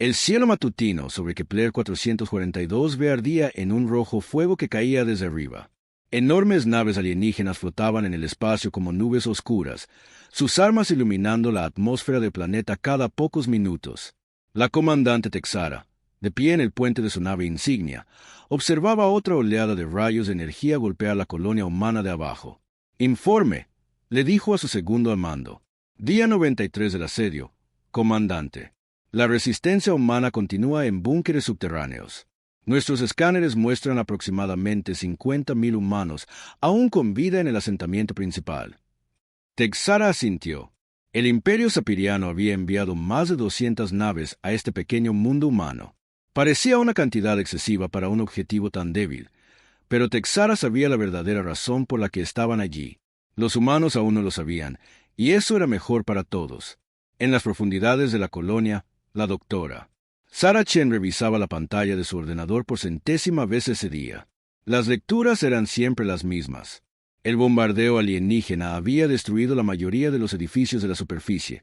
El cielo matutino sobre Kepler 442 ve ardía en un rojo fuego que caía desde arriba. Enormes naves alienígenas flotaban en el espacio como nubes oscuras, sus armas iluminando la atmósfera del planeta cada pocos minutos. La comandante Texara, de pie en el puente de su nave insignia, observaba otra oleada de rayos de energía golpear la colonia humana de abajo. «Informe», le dijo a su segundo al mando. «Día 93 del asedio, comandante. La resistencia humana continúa en búnkeres subterráneos. Nuestros escáneres muestran aproximadamente 50.000 humanos, aún con vida en el asentamiento principal». Texara asintió. El Imperio Sapiriano había enviado más de 200 naves a este pequeño mundo humano. Parecía una cantidad excesiva para un objetivo tan débil, pero Texara sabía la verdadera razón por la que estaban allí. Los humanos aún no lo sabían, y eso era mejor para todos. En las profundidades de la colonia, la doctora Sarah Chen revisaba la pantalla de su ordenador por centésima vez ese día. Las lecturas eran siempre las mismas. El bombardeo alienígena había destruido la mayoría de los edificios de la superficie,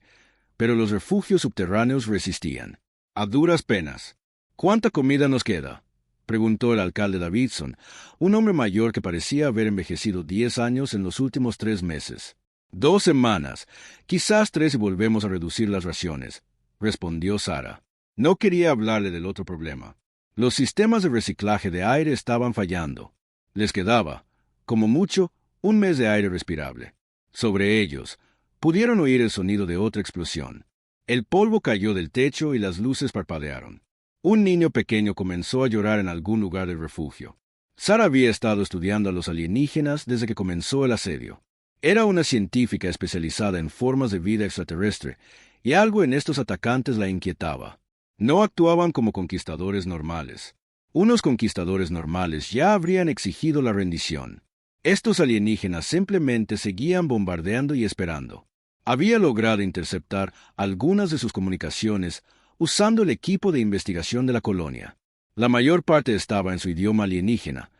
pero los refugios subterráneos resistían. A duras penas. «¿Cuánta comida nos queda?», preguntó el alcalde Davidson, un hombre mayor que parecía haber envejecido 10 años en los últimos 3 meses. «2 semanas, quizás 3 si volvemos a reducir las raciones», respondió Sarah. No quería hablarle del otro problema. Los sistemas de reciclaje de aire estaban fallando. Les quedaba, como mucho, 1 mes de aire respirable. Sobre ellos, pudieron oír el sonido de otra explosión. El polvo cayó del techo y las luces parpadearon. Un niño pequeño comenzó a llorar en algún lugar del refugio. Sarah había estado estudiando a los alienígenas desde que comenzó el asedio. Era una científica especializada en formas de vida extraterrestre, y algo en estos atacantes la inquietaba. No actuaban como conquistadores normales. Unos conquistadores normales ya habrían exigido la rendición. Estos alienígenas simplemente seguían bombardeando y esperando. Había logrado interceptar algunas de sus comunicaciones usando el equipo de investigación de la colonia. La mayor parte estaba en su idioma alienígena,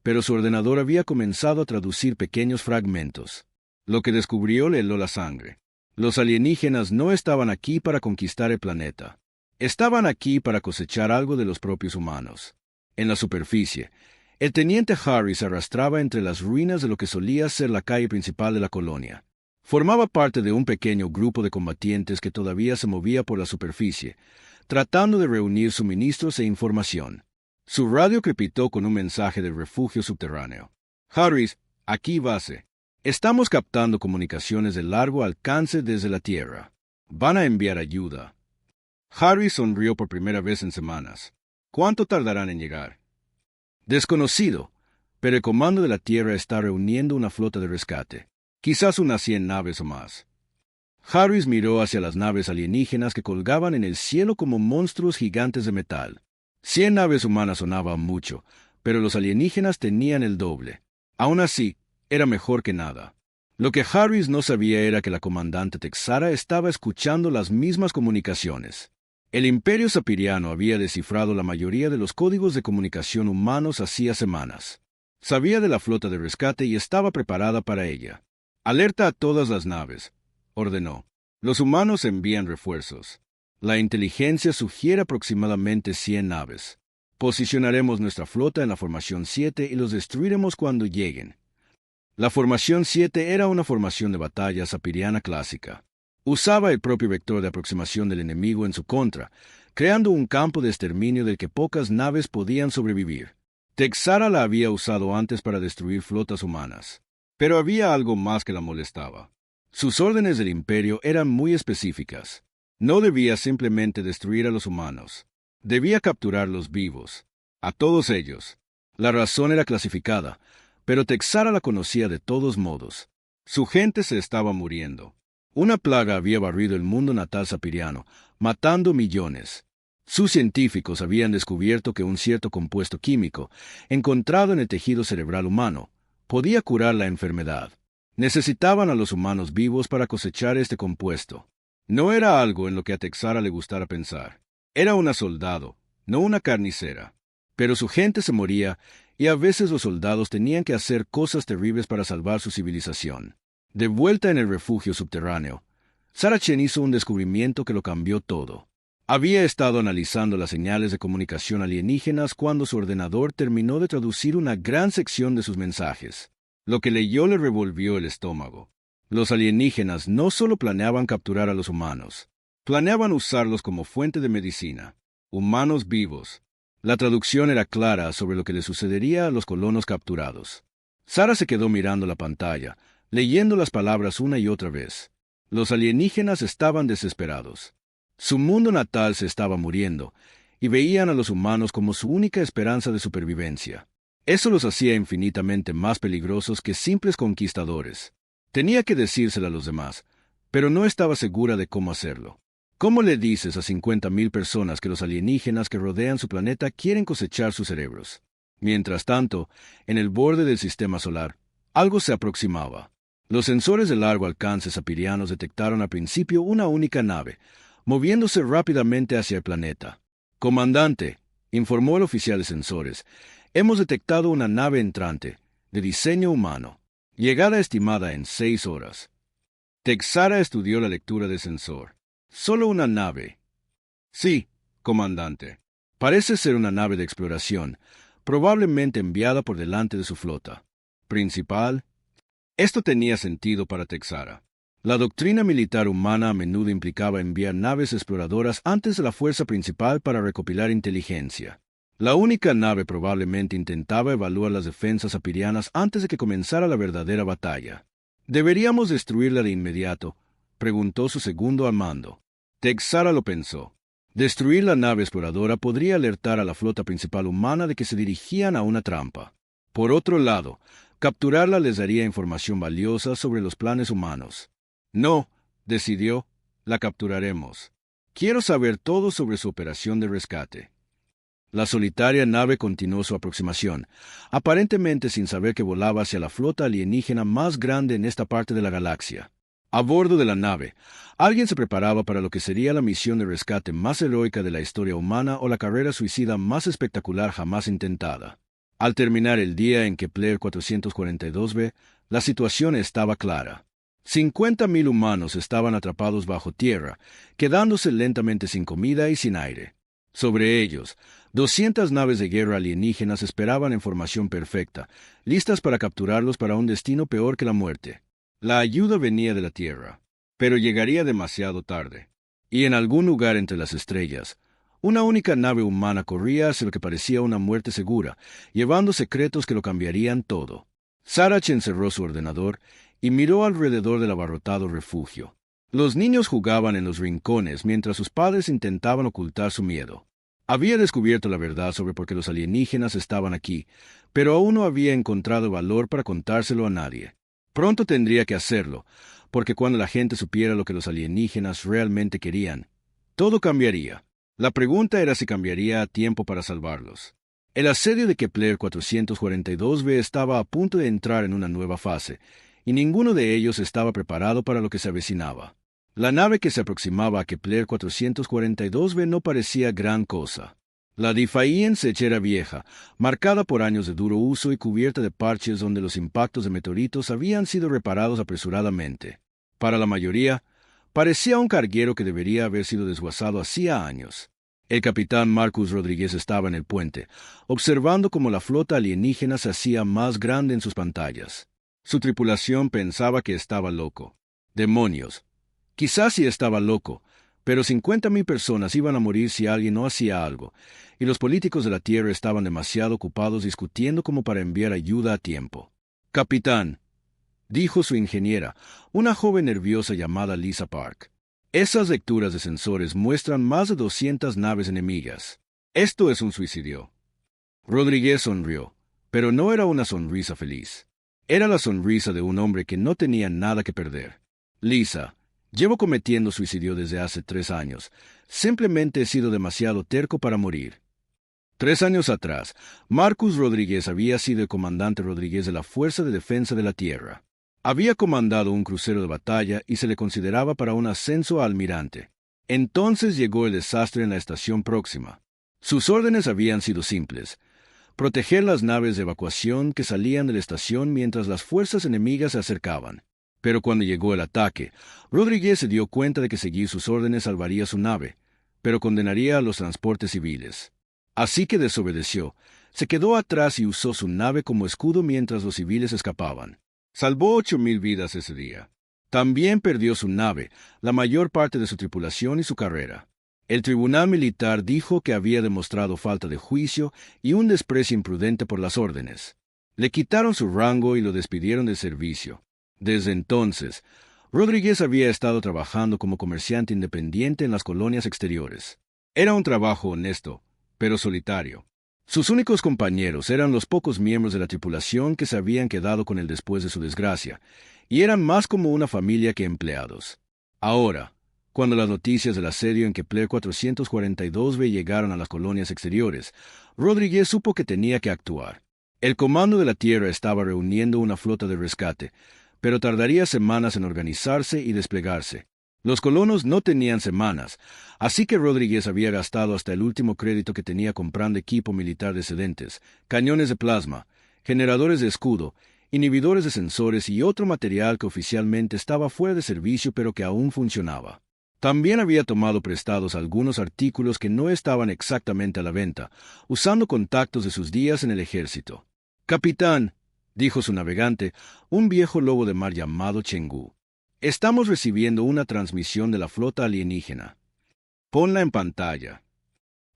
pero su ordenador había comenzado a traducir pequeños fragmentos. Lo que descubrió le heló la sangre. Los alienígenas no estaban aquí para conquistar el planeta. Estaban aquí para cosechar algo de los propios humanos. En la superficie, el teniente Harry se arrastraba entre las ruinas de lo que solía ser la calle principal de la colonia. Formaba parte de un pequeño grupo de combatientes que todavía se movía por la superficie, tratando de reunir suministros e información. Su radio crepitó con un mensaje del refugio subterráneo. «Harris, aquí base. Estamos captando comunicaciones de largo alcance desde la Tierra. Van a enviar ayuda». Harris sonrió por primera vez en semanas. «¿Cuánto tardarán en llegar?» «Desconocido, pero el comando de la Tierra está reuniendo una flota de rescate. Quizás unas 100 naves o más». Harris miró hacia las naves alienígenas que colgaban en el cielo como monstruos gigantes de metal. 100 naves humanas sonaban mucho, pero los alienígenas tenían el doble. Aún así, era mejor que nada. Lo que Harris no sabía era que la comandante Texara estaba escuchando las mismas comunicaciones. El Imperio Sapiriano había descifrado la mayoría de los códigos de comunicación humanos hacía semanas. Sabía de la flota de rescate y estaba preparada para ella. «Alerta a todas las naves», ordenó. «Los humanos envían refuerzos. La inteligencia sugiere aproximadamente 100 naves. Posicionaremos nuestra flota en la Formación 7 y los destruiremos cuando lleguen». La Formación 7 era una formación de batalla sapiriana clásica. Usaba el propio vector de aproximación del enemigo en su contra, creando un campo de exterminio del que pocas naves podían sobrevivir. Texara la había usado antes para destruir flotas humanas. Pero había algo más que la molestaba. Sus órdenes del Imperio eran muy específicas. No debía simplemente destruir a los humanos. Debía capturarlos vivos. A todos ellos. La razón era clasificada, pero Texara la conocía de todos modos. Su gente se estaba muriendo. Una plaga había barrido el mundo natal sapiriano, matando millones. Sus científicos habían descubierto que un cierto compuesto químico, encontrado en el tejido cerebral humano, podía curar la enfermedad. Necesitaban a los humanos vivos para cosechar este compuesto. No era algo en lo que a Texara le gustara pensar. Era una soldado, no una carnicera. Pero su gente se moría, y a veces los soldados tenían que hacer cosas terribles para salvar su civilización. De vuelta en el refugio subterráneo, Sarah Chen hizo un descubrimiento que lo cambió todo. Había estado analizando las señales de comunicación alienígenas cuando su ordenador terminó de traducir una gran sección de sus mensajes. Lo que leyó le revolvió el estómago. Los alienígenas no solo planeaban capturar a los humanos, planeaban usarlos como fuente de medicina. Humanos vivos. La traducción era clara sobre lo que le sucedería a los colonos capturados. Sara se quedó mirando la pantalla, leyendo las palabras una y otra vez. Los alienígenas estaban desesperados. Su mundo natal se estaba muriendo, y veían a los humanos como su única esperanza de supervivencia. Eso los hacía infinitamente más peligrosos que simples conquistadores. Tenía que decírselo a los demás, pero no estaba segura de cómo hacerlo. ¿Cómo le dices a 50,000 personas que los alienígenas que rodean su planeta quieren cosechar sus cerebros? Mientras tanto, en el borde del sistema solar, algo se aproximaba. Los sensores de largo alcance sapirianos detectaron al principio una única nave, moviéndose rápidamente hacia el planeta. «Comandante», informó el oficial de sensores, «hemos detectado una nave entrante, de diseño humano. Llegada estimada en 6 horas». Texara estudió la lectura del sensor. «Solo una nave». «Sí, comandante. Parece ser una nave de exploración, probablemente enviada por delante de su flota principal». Esto tenía sentido para Texara. La doctrina militar humana a menudo implicaba enviar naves exploradoras antes de la fuerza principal para recopilar inteligencia. La única nave probablemente intentaba evaluar las defensas apirianas antes de que comenzara la verdadera batalla. «¿Deberíamos destruirla de inmediato?», preguntó su segundo al mando. Texara lo pensó. Destruir la nave exploradora podría alertar a la flota principal humana de que se dirigían a una trampa. Por otro lado, capturarla les daría información valiosa sobre los planes humanos. «No», decidió, «la capturaremos. Quiero saber todo sobre su operación de rescate». La solitaria nave continuó su aproximación, aparentemente sin saber que volaba hacia la flota alienígena más grande en esta parte de la galaxia. A bordo de la nave, alguien se preparaba para lo que sería la misión de rescate más heroica de la historia humana o la carrera suicida más espectacular jamás intentada. Al terminar el día en Kepler 442b, la situación estaba clara. 50,000 humanos estaban atrapados bajo tierra, quedándose lentamente sin comida y sin aire. Sobre ellos, 200 naves de guerra alienígenas esperaban en formación perfecta, listas para capturarlos para un destino peor que la muerte. La ayuda venía de la Tierra, pero llegaría demasiado tarde. Y en algún lugar entre las estrellas, una única nave humana corría hacia lo que parecía una muerte segura, llevando secretos que lo cambiarían todo. Sarach encerró su ordenador y miró alrededor del abarrotado refugio. Los niños jugaban en los rincones mientras sus padres intentaban ocultar su miedo. Había descubierto la verdad sobre por qué los alienígenas estaban aquí, pero aún no había encontrado valor para contárselo a nadie. Pronto tendría que hacerlo, porque cuando la gente supiera lo que los alienígenas realmente querían, todo cambiaría. La pregunta era si cambiaría a tiempo para salvarlos. El asedio de Kepler 442b estaba a punto de entrar en una nueva fase, y ninguno de ellos estaba preparado para lo que se avecinaba. La nave que se aproximaba a Kepler 442b no parecía gran cosa. La Defiance era vieja, marcada por años de duro uso y cubierta de parches donde los impactos de meteoritos habían sido reparados apresuradamente. Para la mayoría, parecía un carguero que debería haber sido desguazado hacía años. El capitán Marcus Rodríguez estaba en el puente, observando cómo la flota alienígena se hacía más grande en sus pantallas. Su tripulación pensaba que estaba loco. ¡Demonios! Quizás sí estaba loco, pero 50,000 personas iban a morir si alguien no hacía algo, y los políticos de la Tierra estaban demasiado ocupados discutiendo como para enviar ayuda a tiempo. «Capitán», dijo su ingeniera, una joven nerviosa llamada Lisa Park. «Esas lecturas de sensores muestran más de 200 naves enemigas. Esto es un suicidio». Rodríguez sonrió, pero no era una sonrisa feliz. Era la sonrisa de un hombre que no tenía nada que perder. «Lisa, llevo cometiendo suicidio desde hace 3 años. Simplemente he sido demasiado terco para morir». 3 años atrás, Marcus Rodríguez había sido el comandante Rodríguez de la Fuerza de Defensa de la Tierra. Había comandado un crucero de batalla y se le consideraba para un ascenso a almirante. Entonces llegó el desastre en la estación próxima. Sus órdenes habían sido simples: proteger las naves de evacuación que salían de la estación mientras las fuerzas enemigas se acercaban. Pero cuando llegó el ataque, Rodríguez se dio cuenta de que seguir sus órdenes salvaría su nave, pero condenaría a los transportes civiles. Así que desobedeció, se quedó atrás y usó su nave como escudo mientras los civiles escapaban. Salvó 8,000 vidas ese día. También perdió su nave, la mayor parte de su tripulación y su carrera. El tribunal militar dijo que había demostrado falta de juicio y un desprecio imprudente por las órdenes. Le quitaron su rango y lo despidieron del servicio. Desde entonces, Rodríguez había estado trabajando como comerciante independiente en las colonias exteriores. Era un trabajo honesto, pero solitario. Sus únicos compañeros eran los pocos miembros de la tripulación que se habían quedado con él después de su desgracia, y eran más como una familia que empleados. Ahora, cuando las noticias del asedio en Kepler 442b llegaron a las colonias exteriores, Rodríguez supo que tenía que actuar. El Comando de la Tierra estaba reuniendo una flota de rescate, pero tardaría semanas en organizarse y desplegarse. Los colonos no tenían semanas, así que Rodríguez había gastado hasta el último crédito que tenía comprando equipo militar de sedentes, cañones de plasma, generadores de escudo, inhibidores de sensores y otro material que oficialmente estaba fuera de servicio pero que aún funcionaba. También había tomado prestados algunos artículos que no estaban exactamente a la venta, usando contactos de sus días en el ejército. «Capitán», dijo su navegante, un viejo lobo de mar llamado Chengú, «estamos recibiendo una transmisión de la flota alienígena. Ponla en pantalla».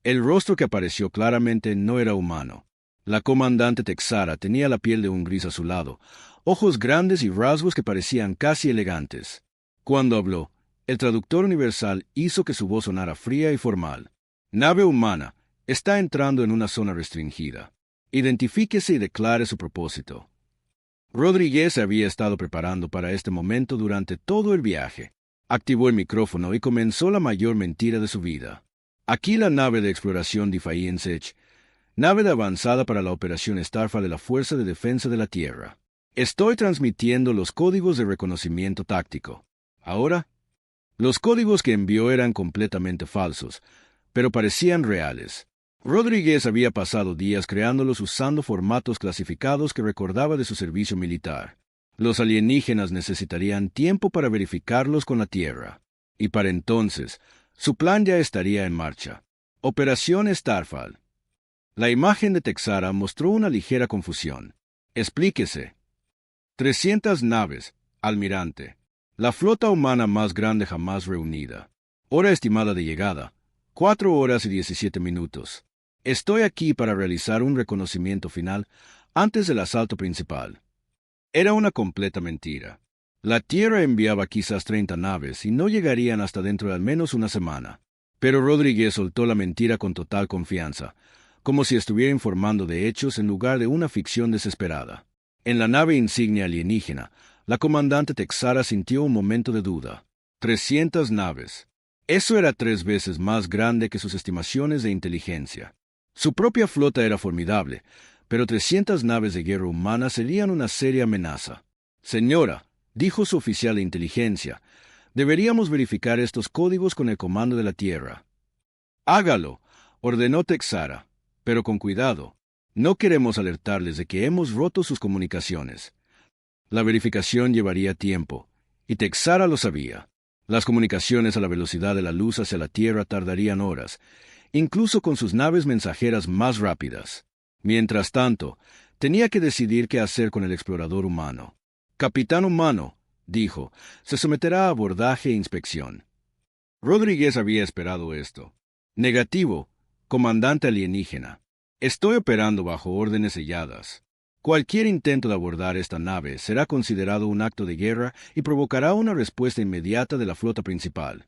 El rostro que apareció claramente no era humano. La comandante Texara tenía la piel de un gris azulado, ojos grandes y rasgos que parecían casi elegantes. Cuando habló, el traductor universal hizo que su voz sonara fría y formal. «Nave humana, está entrando en una zona restringida. Identifíquese y declare su propósito». Rodríguez se había estado preparando para este momento durante todo el viaje. Activó el micrófono y comenzó la mayor mentira de su vida. «Aquí la nave de exploración Defiance, nave de avanzada para la operación Starfall de la Fuerza de Defensa de la Tierra. Estoy transmitiendo los códigos de reconocimiento táctico. Ahora, los códigos que envió eran completamente falsos, pero parecían reales. Rodríguez había pasado días creándolos usando formatos clasificados que recordaba de su servicio militar. Los alienígenas necesitarían tiempo para verificarlos con la Tierra. Y para entonces, su plan ya estaría en marcha. Operación Starfall. La imagen de Texara mostró una ligera confusión. «Explíquese». 300 naves, almirante. La flota humana más grande jamás reunida. Hora estimada de llegada, 4 horas y 17 minutos. Estoy aquí para realizar un reconocimiento final antes del asalto principal. Era una completa mentira. La Tierra enviaba quizás 30 naves y no llegarían hasta dentro de al menos una semana. Pero Rodríguez soltó la mentira con total confianza, como si estuviera informando de hechos en lugar de una ficción desesperada. En la nave insignia alienígena, la comandante Texara sintió un momento de duda. 300 naves. Eso era 3 veces más grande que sus estimaciones de inteligencia. Su propia flota era formidable, pero 300 naves de guerra humana serían una seria amenaza. «Señora», dijo su oficial de inteligencia, «deberíamos verificar estos códigos con el Comando de la Tierra». «Hágalo», ordenó Texara, «pero con cuidado. No queremos alertarles de que hemos roto sus comunicaciones». La verificación llevaría tiempo, y Texara lo sabía. Las comunicaciones a la velocidad de la luz hacia la Tierra tardarían horas, incluso con sus naves mensajeras más rápidas. Mientras tanto, tenía que decidir qué hacer con el explorador humano. «Capitán humano», dijo, «se someterá a abordaje e inspección». Rodríguez había esperado esto. «Negativo, comandante alienígena. Estoy operando bajo órdenes selladas. Cualquier intento de abordar esta nave será considerado un acto de guerra y provocará una respuesta inmediata de la flota principal».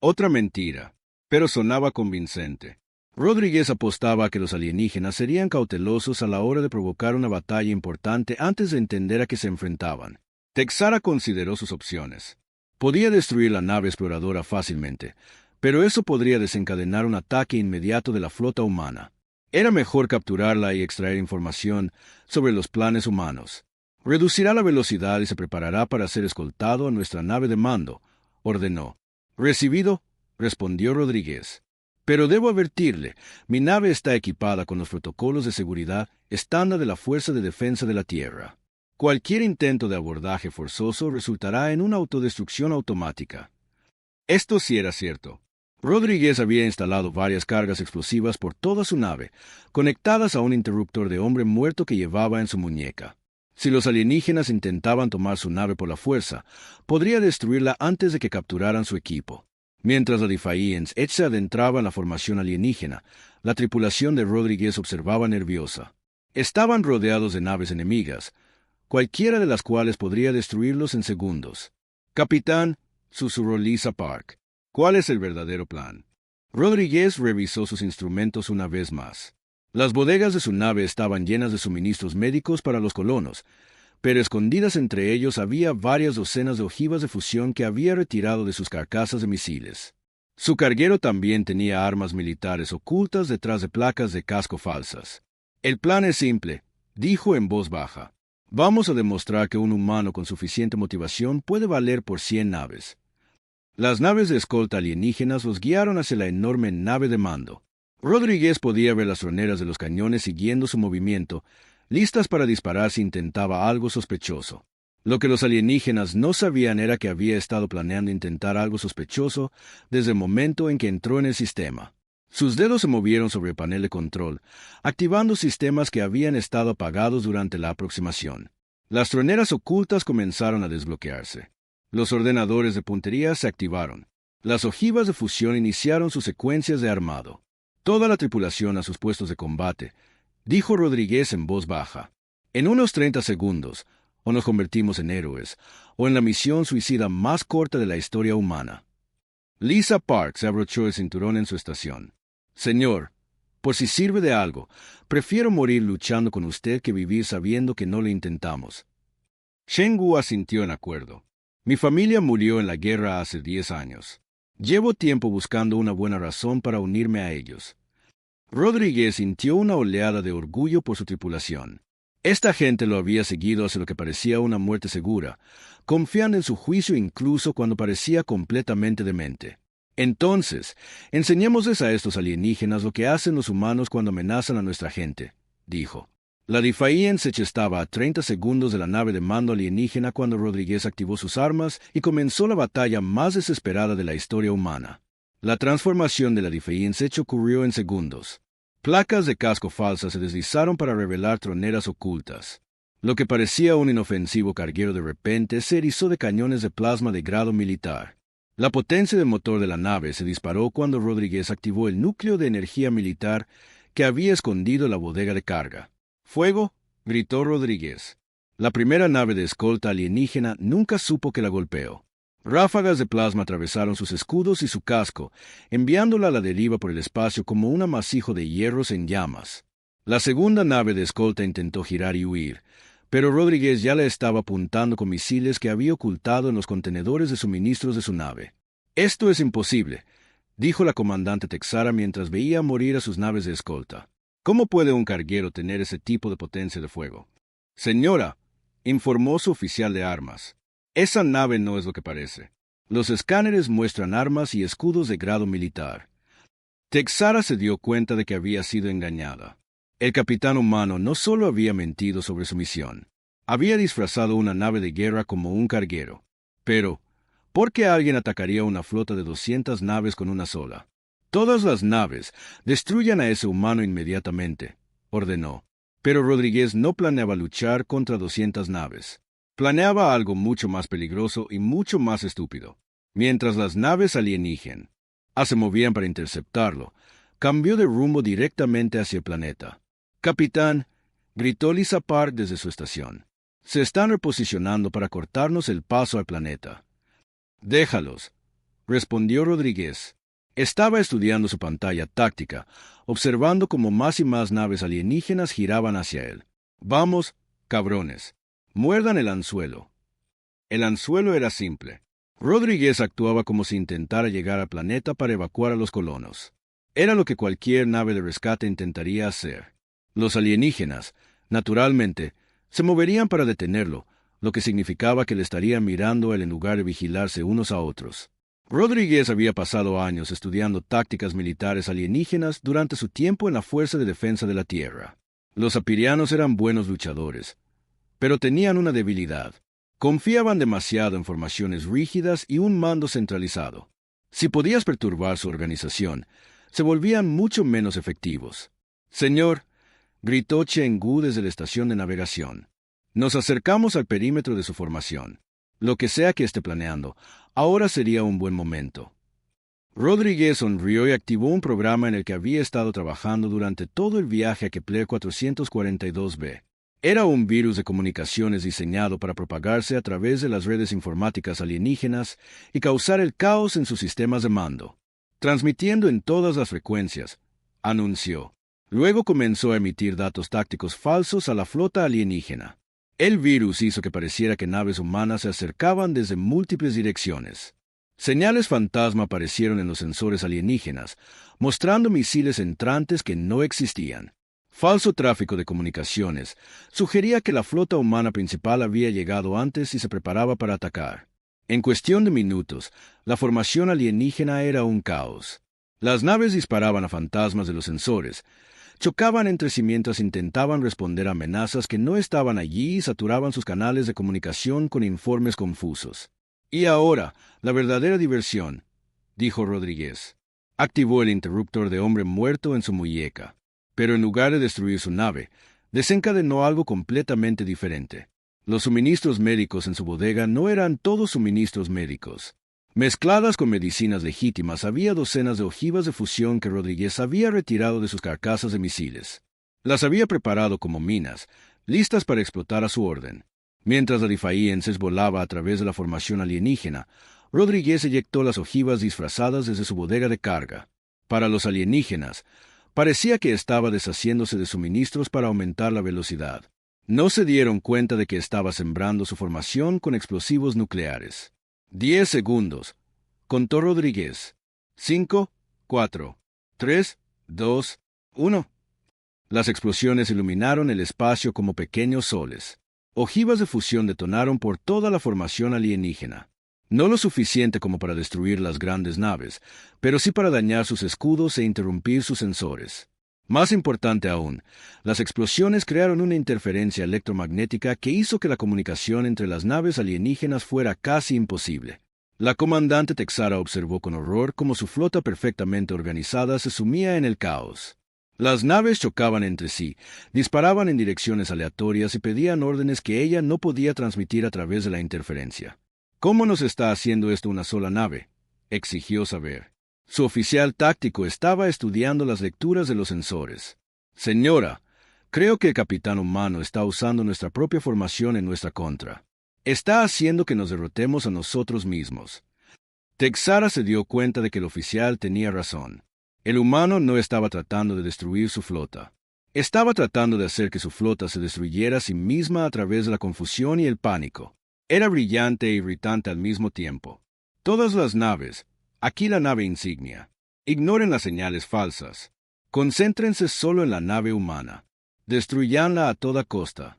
Otra mentira, pero sonaba convincente. Rodríguez apostaba a que los alienígenas serían cautelosos a la hora de provocar una batalla importante antes de entender a qué se enfrentaban. Texara consideró sus opciones. Podía destruir la nave exploradora fácilmente, pero eso podría desencadenar un ataque inmediato de la flota humana. Era mejor capturarla y extraer información sobre los planes humanos. «Reducirá la velocidad y se preparará para ser escoltado a nuestra nave de mando», ordenó. «Recibido», respondió Rodríguez. «Pero debo advertirle, mi nave está equipada con los protocolos de seguridad estándar de la Fuerza de Defensa de la Tierra. Cualquier intento de abordaje forzoso resultará en una autodestrucción automática». Esto sí era cierto. Rodríguez había instalado varias cargas explosivas por toda su nave, conectadas a un interruptor de hombre muerto que llevaba en su muñeca. Si los alienígenas intentaban tomar su nave por la fuerza, podría destruirla antes de que capturaran su equipo. Mientras la Defiance se adentraba en la formación alienígena, la tripulación de Rodríguez observaba nerviosa. Estaban rodeados de naves enemigas, cualquiera de las cuales podría destruirlos en segundos. «Capitán», susurró Lisa Park, «¿cuál es el verdadero plan?» Rodríguez revisó sus instrumentos una vez más. Las bodegas de su nave estaban llenas de suministros médicos para los colonos, pero escondidas entre ellos había varias docenas de ojivas de fusión que había retirado de sus carcasas de misiles. Su carguero también tenía armas militares ocultas detrás de placas de casco falsas. «El plan es simple», dijo en voz baja. «Vamos a demostrar que un humano con suficiente motivación puede valer por 100 naves». Las naves de escolta alienígenas los guiaron hacia la enorme nave de mando. Rodríguez podía ver las troneras de los cañones siguiendo su movimiento, listas para disparar si intentaba algo sospechoso. Lo que los alienígenas no sabían era que había estado planeando intentar algo sospechoso desde el momento en que entró en el sistema. Sus dedos se movieron sobre el panel de control, activando sistemas que habían estado apagados durante la aproximación. Las troneras ocultas comenzaron a desbloquearse. Los ordenadores de puntería se activaron. Las ojivas de fusión iniciaron sus secuencias de armado. «Toda la tripulación a sus puestos de combate», dijo Rodríguez en voz baja. «En unos 30 segundos, o nos convertimos en héroes, o en la misión suicida más corta de la historia humana». Lisa Park se abrochó el cinturón en su estación. «Señor, por si sirve de algo, prefiero morir luchando con usted que vivir sabiendo que no lo intentamos». Shen Wu asintió en acuerdo. «Mi familia murió en la guerra hace 10 años. Llevo tiempo buscando una buena razón para unirme a ellos». Rodríguez sintió una oleada de orgullo por su tripulación. Esta gente lo había seguido hacia lo que parecía una muerte segura, confiando en su juicio incluso cuando parecía completamente demente. «Entonces, enseñémosles a estos alienígenas lo que hacen los humanos cuando amenazan a nuestra gente», dijo. La Defiance estaba a 30 segundos de la nave de mando alienígena cuando Rodríguez activó sus armas y comenzó la batalla más desesperada de la historia humana. La transformación de la Defiance ocurrió en segundos. Placas de casco falsas se deslizaron para revelar troneras ocultas. Lo que parecía un inofensivo carguero de repente se erizó de cañones de plasma de grado militar. La potencia del motor de la nave se disparó cuando Rodríguez activó el núcleo de energía militar que había escondido la bodega de carga. «¡Fuego!», gritó Rodríguez. La primera nave de escolta alienígena nunca supo que la golpeó. Ráfagas de plasma atravesaron sus escudos y su casco, enviándola a la deriva por el espacio como un amasijo de hierros en llamas. La segunda nave de escolta intentó girar y huir, pero Rodríguez ya la estaba apuntando con misiles que había ocultado en los contenedores de suministros de su nave. «Esto es imposible», dijo la comandante Texara mientras veía morir a sus naves de escolta. «¿Cómo puede un carguero tener ese tipo de potencia de fuego?» «Señora», informó su oficial de armas, «esa nave no es lo que parece. Los escáneres muestran armas y escudos de grado militar». Texara se dio cuenta de que había sido engañada. El capitán humano no solo había mentido sobre su misión, había disfrazado una nave de guerra como un carguero. Pero, ¿por qué alguien atacaría una flota de 200 naves con una sola? «Todas las naves, destruyan a ese humano inmediatamente», ordenó. Pero Rodríguez no planeaba luchar contra 200 naves. Planeaba algo mucho más peligroso y mucho más estúpido. Mientras las naves alienígenas se movían para interceptarlo, cambió de rumbo directamente hacia el planeta. «Capitán», gritó Lisa Park desde su estación, «se están reposicionando para cortarnos el paso al planeta». «Déjalos», respondió Rodríguez. Estaba estudiando su pantalla táctica, observando cómo más y más naves alienígenas giraban hacia él. «Vamos, cabrones, muerdan el anzuelo». El anzuelo era simple. Rodríguez actuaba como si intentara llegar al planeta para evacuar a los colonos. Era lo que cualquier nave de rescate intentaría hacer. Los alienígenas, naturalmente, se moverían para detenerlo, lo que significaba que le estarían mirando a él en lugar de vigilarse unos a otros. Rodríguez había pasado años estudiando tácticas militares alienígenas durante su tiempo en la Fuerza de Defensa de la Tierra. Los apirianos eran buenos luchadores, pero tenían una debilidad. Confiaban demasiado en formaciones rígidas y un mando centralizado. Si podías perturbar su organización, se volvían mucho menos efectivos. Señor, gritó Cheng-Gu desde la estación de navegación. Nos acercamos al perímetro de su formación. Lo que sea que esté planeando, ahora sería un buen momento. Rodríguez sonrió y activó un programa en el que había estado trabajando durante todo el viaje a Kepler 442b. Era un virus de comunicaciones diseñado para propagarse a través de las redes informáticas alienígenas y causar el caos en sus sistemas de mando. Transmitiendo en todas las frecuencias, anunció. Luego comenzó a emitir datos tácticos falsos a la flota alienígena. El virus hizo que pareciera que naves humanas se acercaban desde múltiples direcciones. Señales fantasma aparecieron en los sensores alienígenas, mostrando misiles entrantes que no existían. Falso tráfico de comunicaciones sugería que la flota humana principal había llegado antes y se preparaba para atacar. En cuestión de minutos, la formación alienígena era un caos. Las naves disparaban a fantasmas de los sensores, chocaban entre sí mientras intentaban responder a amenazas que no estaban allí y saturaban sus canales de comunicación con informes confusos. Y ahora, la verdadera diversión, dijo Rodríguez. Activó el interruptor de hombre muerto en su muñeca, pero en lugar de destruir su nave, desencadenó algo completamente diferente. Los suministros médicos en su bodega no eran todos suministros médicos. Mezcladas con medicinas legítimas había docenas de ojivas de fusión que Rodríguez había retirado de sus carcasas de misiles. Las había preparado como minas, listas para explotar a su orden. Mientras la Defiance volaba a través de la formación alienígena, Rodríguez eyectó las ojivas disfrazadas desde su bodega de carga. Para los alienígenas, parecía que estaba deshaciéndose de suministros para aumentar la velocidad. No se dieron cuenta de que estaba sembrando su formación con explosivos nucleares. 10 segundos, contó Rodríguez. 5, 4, 3, 2, 1. Las explosiones iluminaron el espacio como pequeños soles. Ojivas de fusión detonaron por toda la formación alienígena. No lo suficiente como para destruir las grandes naves, pero sí para dañar sus escudos e interrumpir sus sensores. Más importante aún, las explosiones crearon una interferencia electromagnética que hizo que la comunicación entre las naves alienígenas fuera casi imposible. La comandante Texara observó con horror cómo su flota perfectamente organizada se sumía en el caos. Las naves chocaban entre sí, disparaban en direcciones aleatorias y pedían órdenes que ella no podía transmitir a través de la interferencia. ¿Cómo nos está haciendo esto una sola nave?, exigió saber. Su oficial táctico estaba estudiando las lecturas de los sensores. Señora, creo que el capitán humano está usando nuestra propia formación en nuestra contra. Está haciendo que nos derrotemos a nosotros mismos. Texara se dio cuenta de que el oficial tenía razón. El humano no estaba tratando de destruir su flota. Estaba tratando de hacer que su flota se destruyera a sí misma a través de la confusión y el pánico. Era brillante e irritante al mismo tiempo. Todas las naves, aquí la nave insignia, ignoren las señales falsas. Concéntrense solo en la nave humana. Destruyanla a toda costa.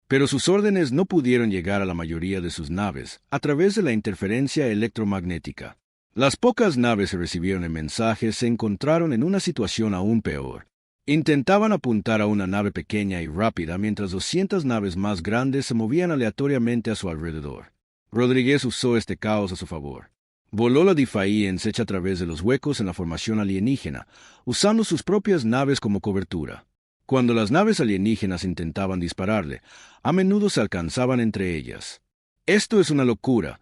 Pero sus órdenes no pudieron llegar a la mayoría de sus naves a través de la interferencia electromagnética. Las pocas naves que recibieron el mensaje se encontraron en una situación aún peor. Intentaban apuntar a una nave pequeña y rápida mientras 200 naves más grandes se movían aleatoriamente a su alrededor. Rodríguez usó este caos a su favor. Voló la Defiance hecha a través de los huecos en la formación alienígena, usando sus propias naves como cobertura. Cuando las naves alienígenas intentaban dispararle, a menudo se alcanzaban entre ellas. «Esto es una locura»,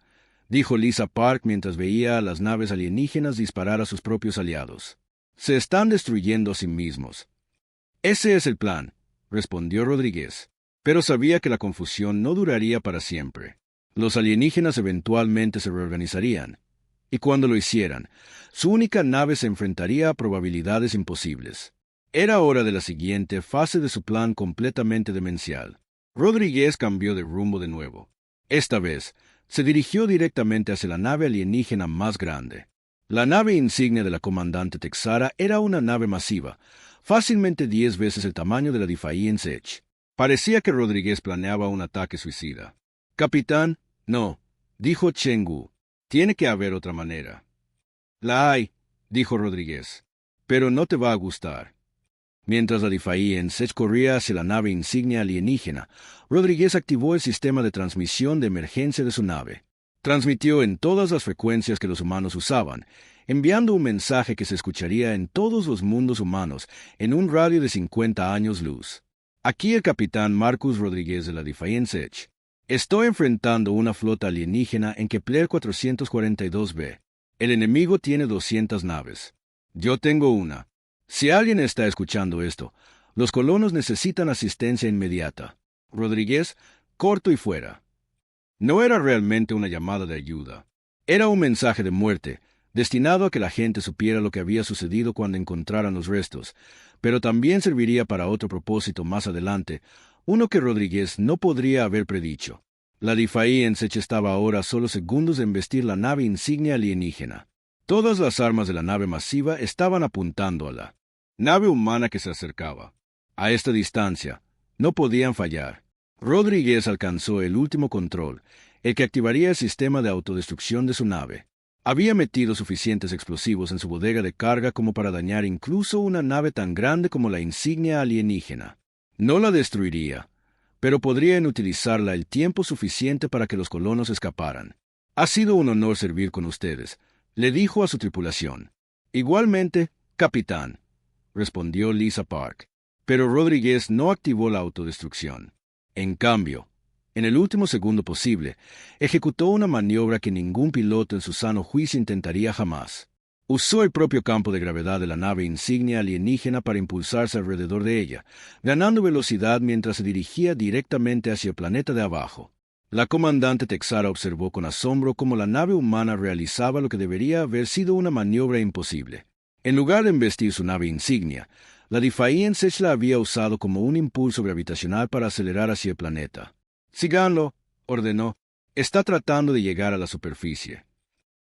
dijo Lisa Park mientras veía a las naves alienígenas disparar a sus propios aliados. «Se están destruyendo a sí mismos». «Ese es el plan», respondió Rodríguez, pero sabía que la confusión no duraría para siempre. Los alienígenas eventualmente se reorganizarían, y cuando lo hicieran, su única nave se enfrentaría a probabilidades imposibles. Era hora de la siguiente fase de su plan completamente demencial. Rodríguez cambió de rumbo de nuevo. Esta vez, se dirigió directamente hacia la nave alienígena más grande. La nave insignia de la comandante Texara era una nave masiva, fácilmente 10 veces el tamaño de la Defiance Edge. Parecía que Rodríguez planeaba un ataque suicida. «Capitán, no», dijo Cheng-Gu. «Tiene que haber otra manera». «La hay», dijo Rodríguez, «pero no te va a gustar». Mientras la Defiance corría hacia la nave insignia alienígena, Rodríguez activó el sistema de transmisión de emergencia de su nave. Transmitió en todas las frecuencias que los humanos usaban, enviando un mensaje que se escucharía en todos los mundos humanos en un radio de 50 años luz. Aquí el capitán Marcus Rodríguez de la Defiance Edge. Estoy enfrentando una flota alienígena en Kepler 442b. El enemigo tiene 200 naves. Yo tengo una. Si alguien está escuchando esto, los colonos necesitan asistencia inmediata. Rodríguez, corto y fuera. No era realmente una llamada de ayuda. Era un mensaje de muerte, destinado a que la gente supiera lo que había sucedido cuando encontraran los restos, pero también serviría para otro propósito más adelante, uno que Rodríguez no podría haber predicho. La Defiance estaba ahora a solo segundos de embestir la nave insignia alienígena. Todas las armas de la nave masiva estaban apuntando a la nave humana que se acercaba. A esta distancia, no podían fallar. Rodríguez alcanzó el último control, el que activaría el sistema de autodestrucción de su nave. Había metido suficientes explosivos en su bodega de carga como para dañar incluso una nave tan grande como la insignia alienígena. No la destruiría, pero podría inutilizarla el tiempo suficiente para que los colonos escaparan. Ha sido un honor servir con ustedes, le dijo a su tripulación. Igualmente, capitán, respondió Lisa Park. Pero Rodríguez no activó la autodestrucción. En cambio, en el último segundo posible, ejecutó una maniobra que ningún piloto en su sano juicio intentaría jamás. Usó el propio campo de gravedad de la nave insignia alienígena para impulsarse alrededor de ella, ganando velocidad mientras se dirigía directamente hacia el planeta de abajo. La comandante Texara observó con asombro cómo la nave humana realizaba lo que debería haber sido una maniobra imposible. En lugar de embestir su nave insignia, la Defiance la había usado como un impulso gravitacional para acelerar hacia el planeta. «Síganlo», ordenó. «Está tratando de llegar a la superficie».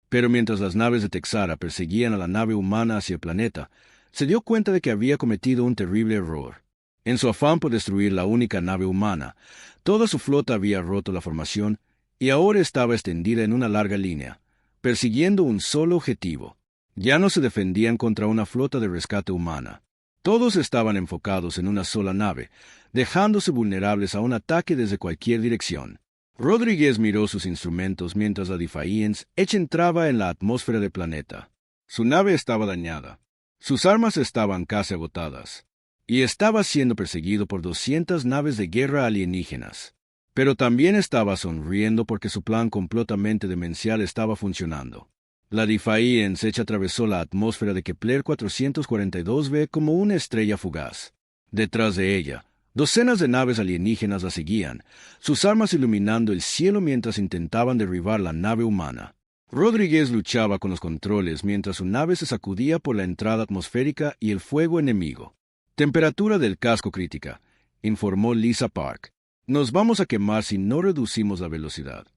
Pero mientras las naves de Texara perseguían a la nave humana hacia el planeta, se dio cuenta de que había cometido un terrible error. En su afán por destruir la única nave humana, toda su flota había roto la formación y ahora estaba extendida en una larga línea, persiguiendo un solo objetivo. Ya no se defendían contra una flota de rescate humana. Todos estaban enfocados en una sola nave, dejándose vulnerables a un ataque desde cualquier dirección. Rodríguez miró sus instrumentos mientras la Defiance entraba en la atmósfera del planeta. Su nave estaba dañada. Sus armas estaban casi agotadas. Y estaba siendo perseguido por 200 naves de guerra alienígenas. Pero también estaba sonriendo porque su plan completamente demencial estaba funcionando. La Defiance atravesó la atmósfera de Kepler 442b como una estrella fugaz. Detrás de ella, docenas de naves alienígenas la seguían, sus armas iluminando el cielo mientras intentaban derribar la nave humana. Rodríguez luchaba con los controles mientras su nave se sacudía por la entrada atmosférica y el fuego enemigo. «Temperatura del casco crítica», informó Lisa Park. «Nos vamos a quemar si no reducimos la velocidad».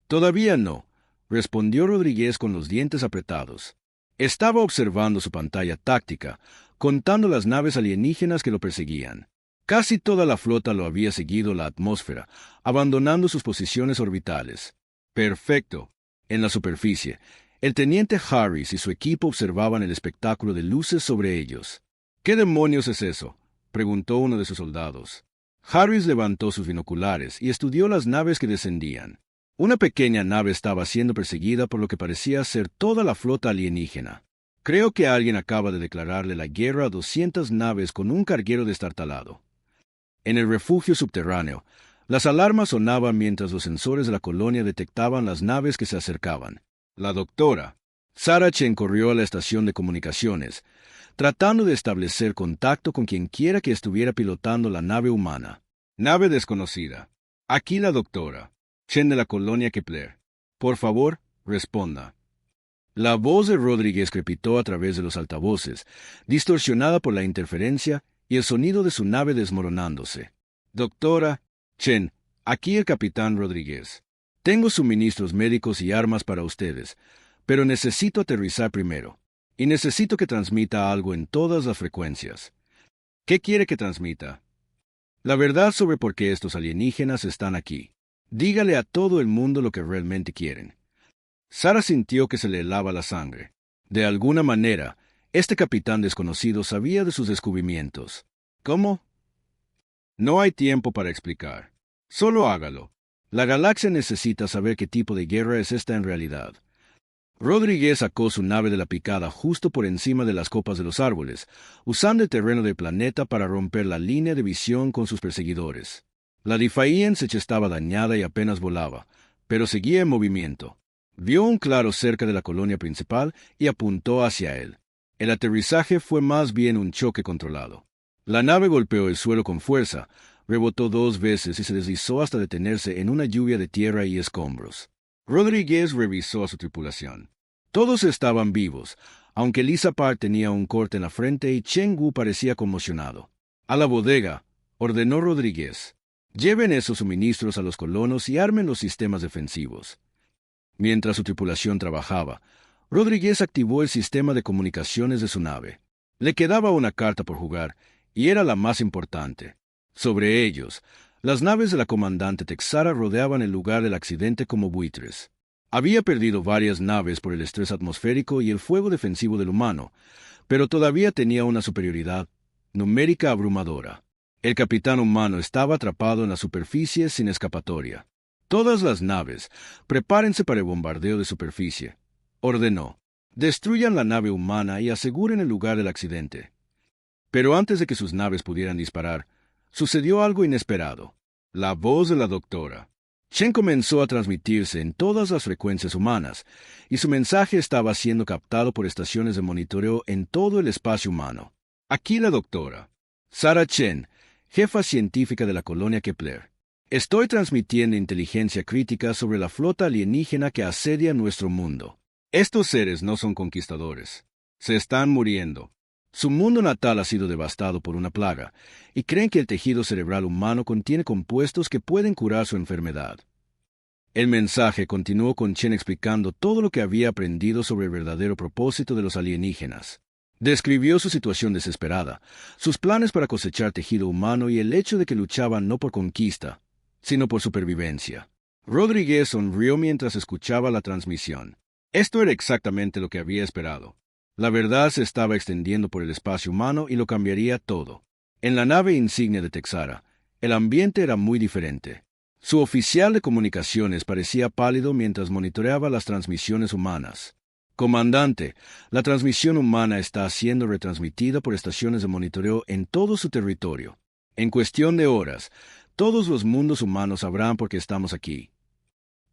«Todavía no», respondió Rodríguez con los dientes apretados. Estaba observando su pantalla táctica, contando las naves alienígenas que lo perseguían. Casi toda la flota lo había seguido la atmósfera, abandonando sus posiciones orbitales. Perfecto. En la superficie, el teniente Harris y su equipo observaban el espectáculo de luces sobre ellos. «¿Qué demonios es eso?», preguntó uno de sus soldados. Harris levantó sus binoculares y estudió las naves que descendían. Una pequeña nave estaba siendo perseguida por lo que parecía ser toda la flota alienígena. «Creo que alguien acaba de declararle la guerra a 200 naves con un carguero destartalado». En el refugio subterráneo, las alarmas sonaban mientras los sensores de la colonia detectaban las naves que se acercaban. La doctora Sarah Chen corrió a la estación de comunicaciones, tratando de establecer contacto con quien quiera que estuviera pilotando la nave humana. «Nave desconocida. Aquí la doctora Chen de la colonia Kepler. Por favor, responda». La voz de Rodríguez crepitó a través de los altavoces, distorsionada por la interferencia y el sonido de su nave desmoronándose. «Doctora Chen, aquí el capitán Rodríguez. Tengo suministros médicos y armas para ustedes, pero necesito aterrizar primero, y necesito que transmita algo en todas las frecuencias». «¿Qué quiere que transmita?» «La verdad sobre por qué estos alienígenas están aquí. Dígale a todo el mundo lo que realmente quieren». Sarah sintió que se le helaba la sangre. De alguna manera, este capitán desconocido sabía de sus descubrimientos. «¿Cómo?» «No hay tiempo para explicar. Solo hágalo. La galaxia necesita saber qué tipo de guerra es esta en realidad. Rodríguez sacó su nave de la picada justo por encima de las copas de los árboles, usando el terreno del planeta para romper la línea de visión con sus perseguidores. La Defiance estaba dañada y apenas volaba, pero seguía en movimiento. Vio un claro cerca de la colonia principal y apuntó hacia él. El aterrizaje fue más bien un choque controlado. La nave golpeó el suelo con fuerza, rebotó 2 veces y se deslizó hasta detenerse en una lluvia de tierra y escombros. Rodríguez revisó a su tripulación. Todos estaban vivos, aunque Lisa Park tenía un corte en la frente y Chen Wu parecía conmocionado. «A la bodega», ordenó Rodríguez. «Lleven esos suministros a los colonos y armen los sistemas defensivos». Mientras su tripulación trabajaba, Rodríguez activó el sistema de comunicaciones de su nave. Le quedaba una carta por jugar, y era la más importante. Sobre ellos, las naves de la comandante Texara rodeaban el lugar del accidente como buitres. Había perdido varias naves por el estrés atmosférico y el fuego defensivo del humano, pero todavía tenía una superioridad numérica abrumadora. El capitán humano estaba atrapado en la superficie sin escapatoria. «Todas las naves, prepárense para el bombardeo de superficie», ordenó. «Destruyan la nave humana y aseguren el lugar del accidente». Pero antes de que sus naves pudieran disparar, sucedió algo inesperado. La voz de la doctora. Chen comenzó a transmitirse en todas las frecuencias humanas, y su mensaje estaba siendo captado por estaciones de monitoreo en todo el espacio humano. «Aquí la doctora. Sarah Chen, jefa científica de la colonia Kepler. Estoy transmitiendo inteligencia crítica sobre la flota alienígena que asedia nuestro mundo. Estos seres no son conquistadores. Se están muriendo. Su mundo natal ha sido devastado por una plaga, y creen que el tejido cerebral humano contiene compuestos que pueden curar su enfermedad». El mensaje continuó con Chen explicando todo lo que había aprendido sobre el verdadero propósito de los alienígenas. Describió su situación desesperada, sus planes para cosechar tejido humano y el hecho de que luchaban no por conquista, sino por supervivencia. Rodríguez sonrió mientras escuchaba la transmisión. Esto era exactamente lo que había esperado. La verdad se estaba extendiendo por el espacio humano y lo cambiaría todo. En la nave insignia de Texara, el ambiente era muy diferente. Su oficial de comunicaciones parecía pálido mientras monitoreaba las transmisiones humanas. «Comandante, la transmisión humana está siendo retransmitida por estaciones de monitoreo en todo su territorio. En cuestión de horas, todos los mundos humanos sabrán por qué estamos aquí».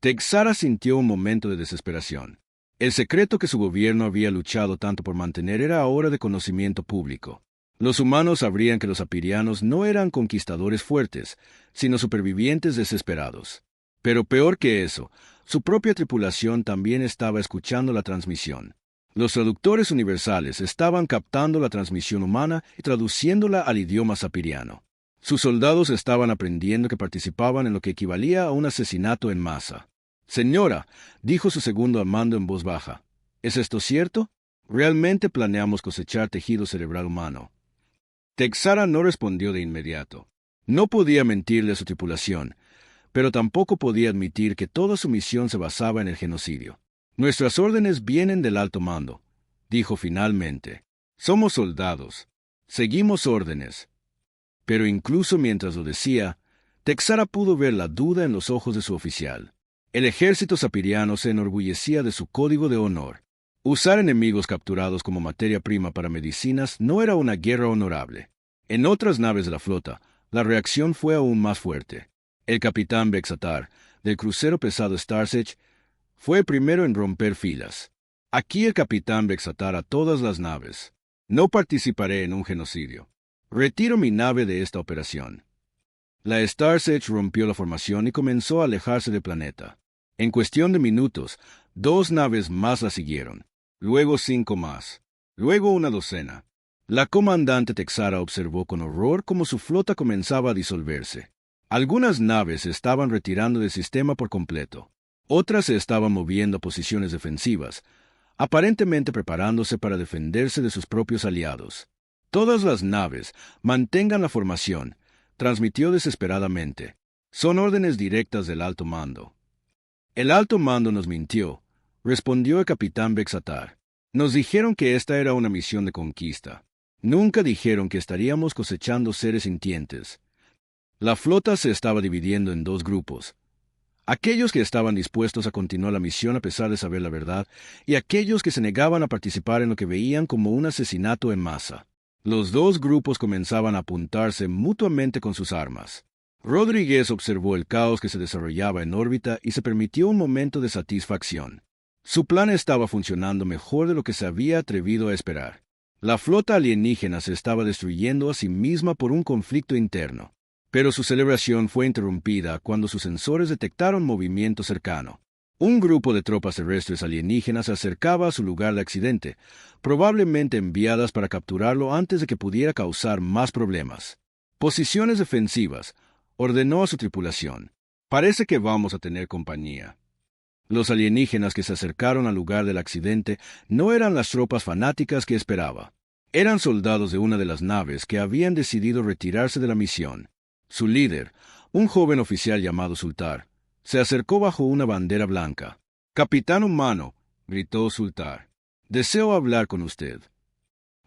Texara sintió un momento de desesperación. El secreto que su gobierno había luchado tanto por mantener era ahora de conocimiento público. Los humanos sabrían que los apirianos no eran conquistadores fuertes, sino supervivientes desesperados. Pero peor que eso, su propia tripulación también estaba escuchando la transmisión. Los traductores universales estaban captando la transmisión humana y traduciéndola al idioma sapiriano. Sus soldados estaban aprendiendo que participaban en lo que equivalía a un asesinato en masa. «Señora», dijo su segundo al mando en voz baja, «¿es esto cierto? Realmente planeamos cosechar tejido cerebral humano». Texara no respondió de inmediato. No podía mentirle a su tripulación, pero tampoco podía admitir que toda su misión se basaba en el genocidio. «Nuestras órdenes vienen del alto mando», dijo finalmente. «Somos soldados. Seguimos órdenes». Pero incluso mientras lo decía, Texara pudo ver la duda en los ojos de su oficial. El ejército sapiriano se enorgullecía de su código de honor. Usar enemigos capturados como materia prima para medicinas no era una guerra honorable. En otras naves de la flota, la reacción fue aún más fuerte. El capitán Bexatar, del crucero pesado Starsearch, fue el primero en romper filas. «Aquí el capitán Bexatar a todas las naves. No participaré en un genocidio. Retiro mi nave de esta operación». La Starsearch rompió la formación y comenzó a alejarse del planeta. En cuestión de minutos, 2 naves más la siguieron. Luego 5 más. Luego una docena. La comandante Texara observó con horror cómo su flota comenzaba a disolverse. Algunas naves se estaban retirando del sistema por completo. Otras se estaban moviendo a posiciones defensivas, aparentemente preparándose para defenderse de sus propios aliados. «Todas las naves, mantengan la formación», transmitió desesperadamente. «Son órdenes directas del alto mando». «El alto mando nos mintió», respondió el capitán Bexatar. «Nos dijeron que esta era una misión de conquista. Nunca dijeron que estaríamos cosechando seres sintientes». La flota se estaba dividiendo en 2 grupos. Aquellos que estaban dispuestos a continuar la misión a pesar de saber la verdad, y aquellos que se negaban a participar en lo que veían como un asesinato en masa. Los dos grupos comenzaban a apuntarse mutuamente con sus armas. Rodríguez observó el caos que se desarrollaba en órbita y se permitió un momento de satisfacción. Su plan estaba funcionando mejor de lo que se había atrevido a esperar. La flota alienígena se estaba destruyendo a sí misma por un conflicto interno. Pero su celebración fue interrumpida cuando sus sensores detectaron movimiento cercano. Un grupo de tropas terrestres alienígenas se acercaba a su lugar de accidente, probablemente enviadas para capturarlo antes de que pudiera causar más problemas. Posiciones defensivas, ordenó a su tripulación. Parece que vamos a tener compañía. Los alienígenas que se acercaron al lugar del accidente no eran las tropas fanáticas que esperaba. Eran soldados de una de las naves que habían decidido retirarse de la misión. Su líder, un joven oficial llamado Sultar, se acercó bajo una bandera blanca. «Capitán humano», gritó Sultar, «deseo hablar con usted».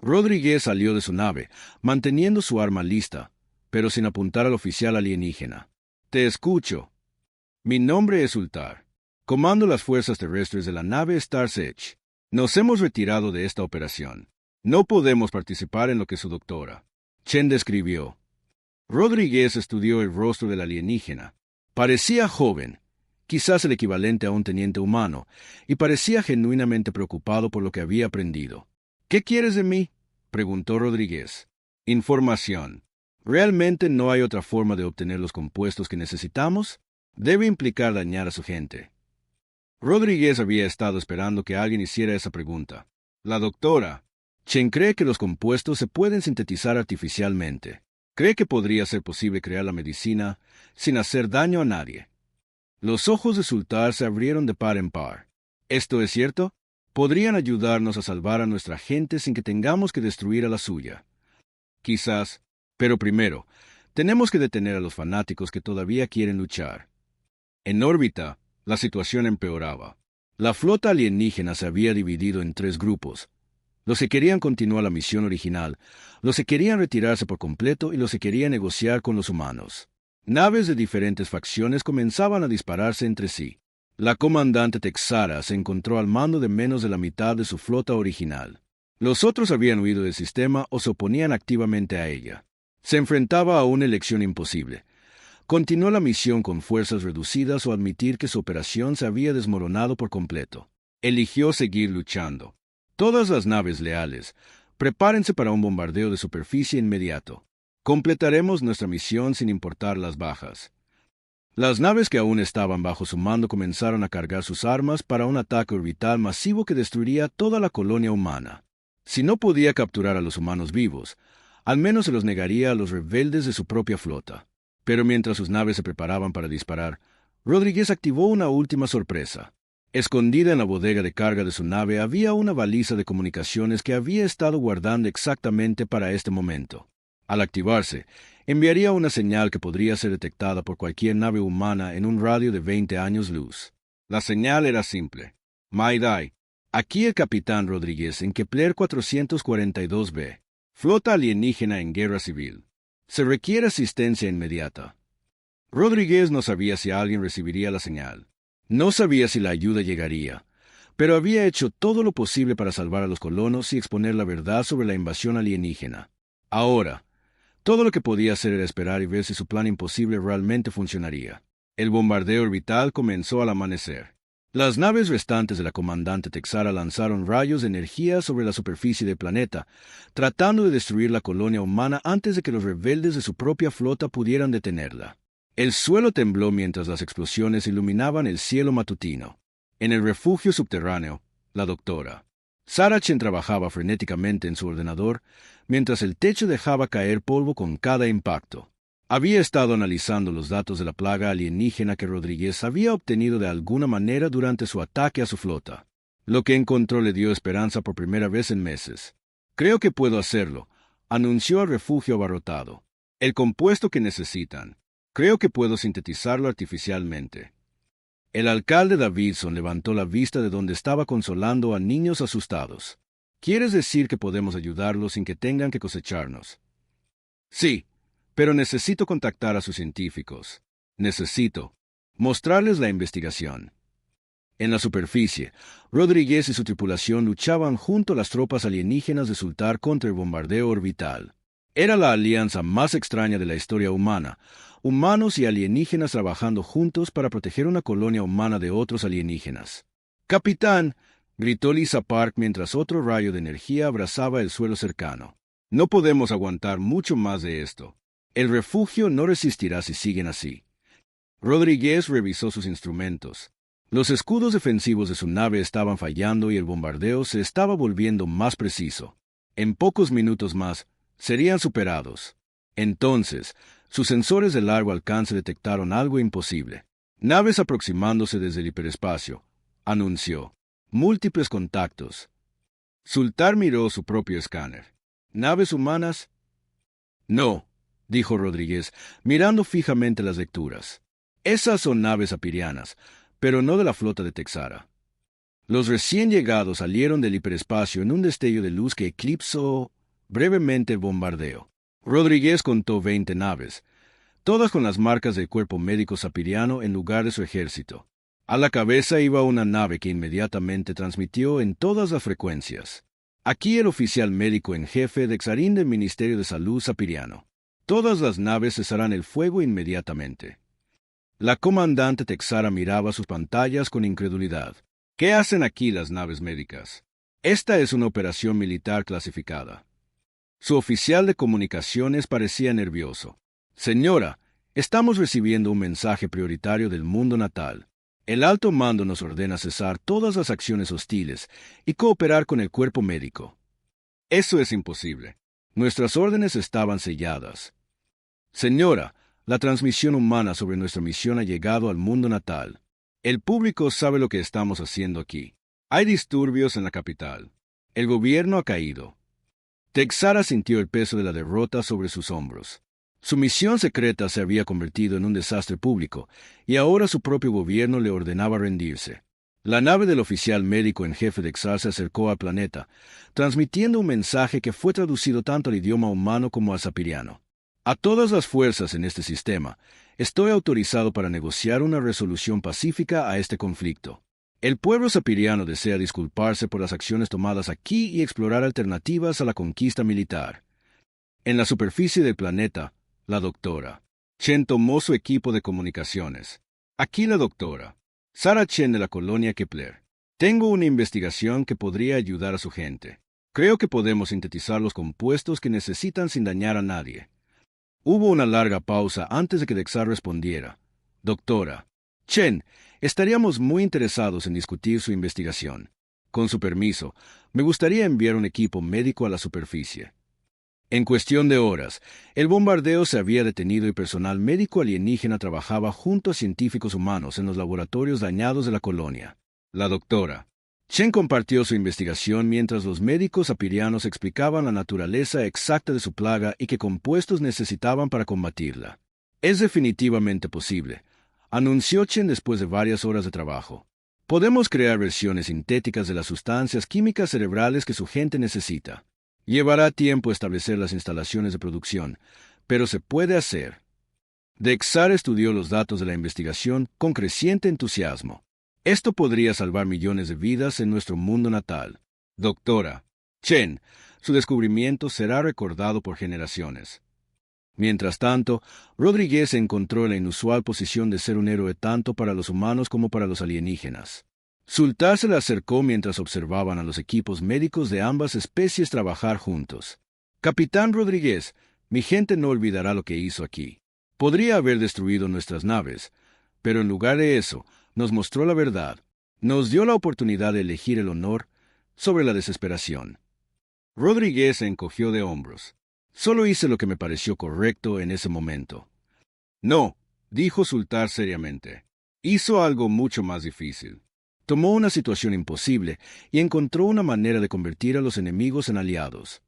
Rodríguez salió de su nave, manteniendo su arma lista, pero sin apuntar al oficial alienígena. «Te escucho». «Mi nombre es Sultar. Comando las fuerzas terrestres de la nave Star's Edge. Nos hemos retirado de esta operación. No podemos participar en lo que su doctora Chen describió». Rodríguez estudió el rostro del alienígena. Parecía joven, quizás el equivalente a un teniente humano, y parecía genuinamente preocupado por lo que había aprendido. «¿Qué quieres de mí?», preguntó Rodríguez. «Información. ¿Realmente no hay otra forma de obtener los compuestos que necesitamos? Debe implicar dañar a su gente». Rodríguez había estado esperando que alguien hiciera esa pregunta. La doctora Chen cree que los compuestos se pueden sintetizar artificialmente. Cree que podría ser posible crear la medicina sin hacer daño a nadie. Los ojos de Sultar se abrieron de par en par. ¿Esto es cierto? ¿Podrían ayudarnos a salvar a nuestra gente sin que tengamos que destruir a la suya? Quizás, pero primero, tenemos que detener a los fanáticos que todavía quieren luchar. En órbita, la situación empeoraba. La flota alienígena se había dividido en tres grupos: los que querían continuar la misión original, los que querían retirarse por completo y los que querían negociar con los humanos. Naves de diferentes facciones comenzaban a dispararse entre sí. La comandante Texara se encontró al mando de menos de la mitad de su flota original. Los otros habían huido del sistema o se oponían activamente a ella. Se enfrentaba a una elección imposible: continuó la misión con fuerzas reducidas o admitir que su operación se había desmoronado por completo. Eligió seguir luchando. Todas las naves leales, prepárense para un bombardeo de superficie inmediato. Completaremos nuestra misión sin importar las bajas. Las naves que aún estaban bajo su mando comenzaron a cargar sus armas para un ataque orbital masivo que destruiría toda la colonia humana. Si no podía capturar a los humanos vivos, al menos se los negaría a los rebeldes de su propia flota. Pero mientras sus naves se preparaban para disparar, Rodríguez activó una última sorpresa. Escondida en la bodega de carga de su nave había una baliza de comunicaciones que había estado guardando exactamente para este momento. Al activarse, enviaría una señal que podría ser detectada por cualquier nave humana en un radio de 20 años luz. La señal era simple. Mayday. Aquí el capitán Rodríguez en Kepler 442b. Flota alienígena en guerra civil. Se requiere asistencia inmediata. Rodríguez no sabía si alguien recibiría la señal. No sabía si la ayuda llegaría, pero había hecho todo lo posible para salvar a los colonos y exponer la verdad sobre la invasión alienígena. Ahora, todo lo que podía hacer era esperar y ver si su plan imposible realmente funcionaría. El bombardeo orbital comenzó al amanecer. Las naves restantes de la comandante Texara lanzaron rayos de energía sobre la superficie del planeta, tratando de destruir la colonia humana antes de que los rebeldes de su propia flota pudieran detenerla. El suelo tembló mientras las explosiones iluminaban el cielo matutino. En el refugio subterráneo, la doctora Sarah Chen trabajaba frenéticamente en su ordenador, mientras el techo dejaba caer polvo con cada impacto. Había estado analizando los datos de la plaga alienígena que Rodríguez había obtenido de alguna manera durante su ataque a su flota. Lo que encontró le dio esperanza por primera vez en meses. «Creo que puedo hacerlo», anunció al refugio abarrotado. «El compuesto que necesitan. Creo que puedo sintetizarlo artificialmente». El alcalde Davidson levantó la vista de donde estaba consolando a niños asustados. «¿Quieres decir que podemos ayudarlos sin que tengan que cosecharnos?» «Sí, pero necesito contactar a sus científicos. Necesito». Mostrarles la investigación. En la superficie, Rodríguez y su tripulación luchaban junto a las tropas alienígenas de Sultar contra el bombardeo orbital. Era la alianza más extraña de la historia humana, humanos y alienígenas trabajando juntos para proteger una colonia humana de otros alienígenas. «¡Capitán!», gritó Lisa Park mientras otro rayo de energía abrazaba el suelo cercano. «No podemos aguantar mucho más de esto. El refugio no resistirá si siguen así». Rodríguez revisó sus instrumentos. Los escudos defensivos de su nave estaban fallando y el bombardeo se estaba volviendo más preciso. En pocos minutos más, serían superados. Entonces, sus sensores de largo alcance detectaron algo imposible. «Naves aproximándose desde el hiperespacio», anunció. «Múltiples contactos». Sultar miró su propio escáner. «¿Naves humanas?» «No», dijo Rodríguez, mirando fijamente las lecturas. «Esas son naves apirianas, pero no de la flota de Texara». Los recién llegados salieron del hiperespacio en un destello de luz que eclipsó brevemente el bombardeo. Rodríguez contó 20 naves, todas con las marcas del cuerpo médico sapiriano en lugar de su ejército. A la cabeza iba una nave que inmediatamente transmitió en todas las frecuencias. «Aquí el oficial médico en jefe de Exarín del Ministerio de Salud sapiriano. Todas las naves cesarán el fuego inmediatamente». La comandante Texara miraba sus pantallas con incredulidad. «¿Qué hacen aquí las naves médicas? Esta es una operación militar clasificada». Su oficial de comunicaciones parecía nervioso. «Señora, estamos recibiendo un mensaje prioritario del mundo natal. El alto mando nos ordena cesar todas las acciones hostiles y cooperar con el cuerpo médico». «Eso es imposible. Nuestras órdenes estaban selladas». «Señora, la transmisión humana sobre nuestra misión ha llegado al mundo natal. El público sabe lo que estamos haciendo aquí. Hay disturbios en la capital. El gobierno ha caído». Texara sintió el peso de la derrota sobre sus hombros. Su misión secreta se había convertido en un desastre público, y ahora su propio gobierno le ordenaba rendirse. La nave del oficial médico en jefe de Exar se acercó al planeta, transmitiendo un mensaje que fue traducido tanto al idioma humano como al sapiriano. «A todas las fuerzas en este sistema, estoy autorizado para negociar una resolución pacífica a este conflicto. El pueblo sapiriano desea disculparse por las acciones tomadas aquí y explorar alternativas a la conquista militar». En la superficie del planeta, la doctora Chen tomó su equipo de comunicaciones. «Aquí la doctora Sarah Chen de la colonia Kepler. Tengo una investigación que podría ayudar a su gente. Creo que podemos sintetizar los compuestos que necesitan sin dañar a nadie». Hubo una larga pausa antes de que Dexar respondiera. «Doctora Chen, estaríamos muy interesados en discutir su investigación. Con su permiso, me gustaría enviar un equipo médico a la superficie». En cuestión de horas, el bombardeo se había detenido y personal médico alienígena trabajaba junto a científicos humanos en los laboratorios dañados de la colonia. La doctora Chen compartió su investigación mientras los médicos apirianos explicaban la naturaleza exacta de su plaga y qué compuestos necesitaban para combatirla. «Es definitivamente posible», anunció Chen después de varias horas de trabajo. «Podemos crear versiones sintéticas de las sustancias químicas cerebrales que su gente necesita. Llevará tiempo establecer las instalaciones de producción, pero se puede hacer». Dexar estudió los datos de la investigación con creciente entusiasmo. «Esto podría salvar millones de vidas en nuestro mundo natal. Doctora Chen, su descubrimiento será recordado por generaciones». Mientras tanto, Rodríguez se encontró en la inusual posición de ser un héroe tanto para los humanos como para los alienígenas. Sultar se le acercó mientras observaban a los equipos médicos de ambas especies trabajar juntos. «Capitán Rodríguez, mi gente no olvidará lo que hizo aquí. Podría haber destruido nuestras naves, pero en lugar de eso, nos mostró la verdad. Nos dio la oportunidad de elegir el honor sobre la desesperación». Rodríguez se encogió de hombros. «Solo hice lo que me pareció correcto en ese momento». «No», dijo Sultar seriamente. «Hizo algo mucho más difícil. Tomó una situación imposible y encontró una manera de convertir a los enemigos en aliados».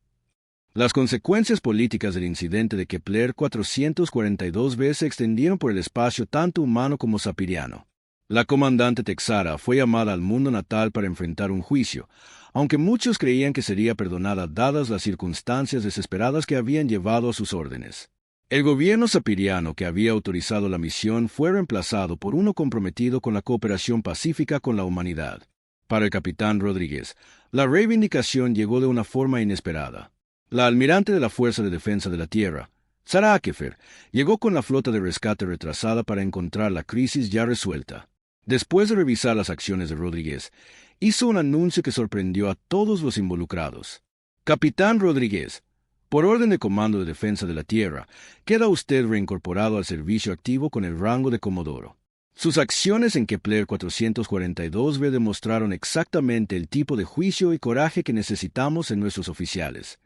Las consecuencias políticas del incidente de Kepler 442b se extendieron por el espacio tanto humano como sapiriano. La comandante Texara fue llamada al mundo natal para enfrentar un juicio, aunque muchos creían que sería perdonada dadas las circunstancias desesperadas que habían llevado a sus órdenes. El gobierno sapiriano que había autorizado la misión fue reemplazado por uno comprometido con la cooperación pacífica con la humanidad. Para el capitán Rodríguez, la reivindicación llegó de una forma inesperada. La almirante de la Fuerza de Defensa de la Tierra, Sarah Akefer, llegó con la flota de rescate retrasada para encontrar la crisis ya resuelta. Después de revisar las acciones de Rodríguez, hizo un anuncio que sorprendió a todos los involucrados. Capitán Rodríguez, por orden de Comando de Defensa de la Tierra, queda usted reincorporado al servicio activo con el rango de comodoro. Sus acciones en Kepler 442b demostraron exactamente el tipo de juicio y coraje que necesitamos en nuestros oficiales.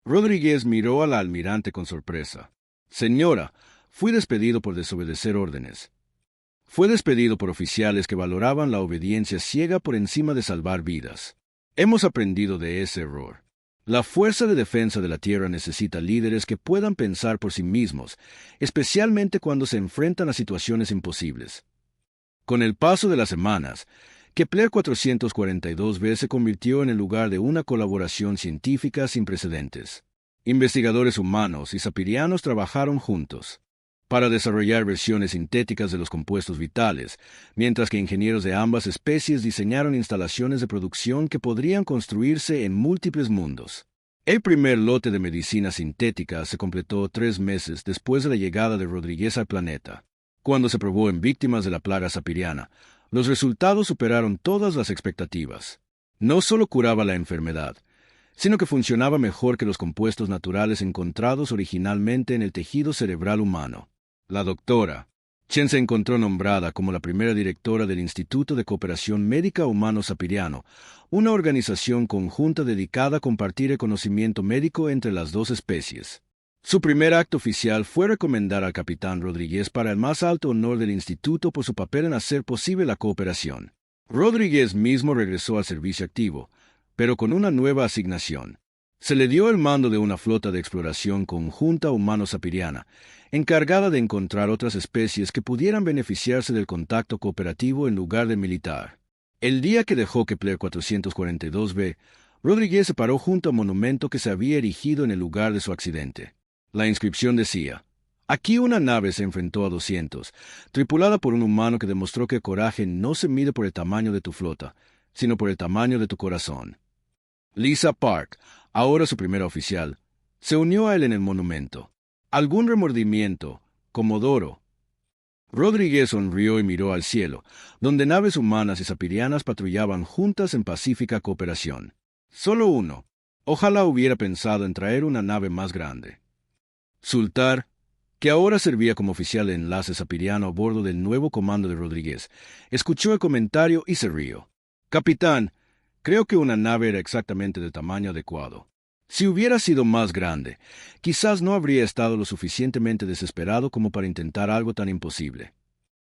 Rodríguez miró a la almirante con sorpresa. Señora, fui despedido por desobedecer órdenes. Fue despedido por oficiales que valoraban la obediencia ciega por encima de salvar vidas. Hemos aprendido de ese error. La Fuerza de Defensa de la Tierra necesita líderes que puedan pensar por sí mismos, especialmente cuando se enfrentan a situaciones imposibles. Con el paso de las semanas, Kepler 442b se convirtió en el lugar de una colaboración científica sin precedentes. Investigadores humanos y sapirianos trabajaron juntos para desarrollar versiones sintéticas de los compuestos vitales, mientras que ingenieros de ambas especies diseñaron instalaciones de producción que podrían construirse en múltiples mundos. El primer lote de medicina sintética se completó 3 meses después de la llegada de Rodríguez al planeta. Cuando se probó en víctimas de la plaga sapiriana, los resultados superaron todas las expectativas. No solo curaba la enfermedad, sino que funcionaba mejor que los compuestos naturales encontrados originalmente en el tejido cerebral humano. La doctora Chen se encontró nombrada como la primera directora del Instituto de Cooperación Médica Humano Sapiriano, una organización conjunta dedicada a compartir el conocimiento médico entre las dos especies. Su primer acto oficial fue recomendar al capitán Rodríguez para el más alto honor del instituto por su papel en hacer posible la cooperación. Rodríguez mismo regresó al servicio activo, pero con una nueva asignación. Se le dio el mando de una flota de exploración conjunta humano-sapiriana, encargada de encontrar otras especies que pudieran beneficiarse del contacto cooperativo en lugar de militar. El día que dejó Kepler 442b, Rodríguez se paró junto al monumento que se había erigido en el lugar de su accidente. La inscripción decía: aquí una nave se enfrentó a 200, tripulada por un humano que demostró que el coraje no se mide por el tamaño de tu flota, sino por el tamaño de tu corazón. Lisa Park, ahora su primera oficial, se unió a él en el monumento. ¿Algún remordimiento, Comodoro? Rodríguez sonrió y miró al cielo, donde naves humanas y sapirianas patrullaban juntas en pacífica cooperación. Solo uno. Ojalá hubiera pensado en traer una nave más grande. Sultar, que ahora servía como oficial de enlace sapiriano a bordo del nuevo comando de Rodríguez, escuchó el comentario y se rió. Capitán, creo que una nave era exactamente del tamaño adecuado. Si hubiera sido más grande, quizás no habría estado lo suficientemente desesperado como para intentar algo tan imposible.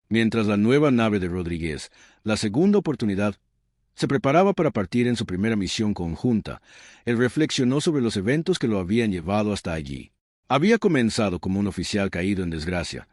Mientras la nueva nave de Rodríguez, la segunda oportunidad, se preparaba para partir en su primera misión conjunta, él reflexionó sobre los eventos que lo habían llevado hasta allí. Había comenzado como un oficial caído en desgracia,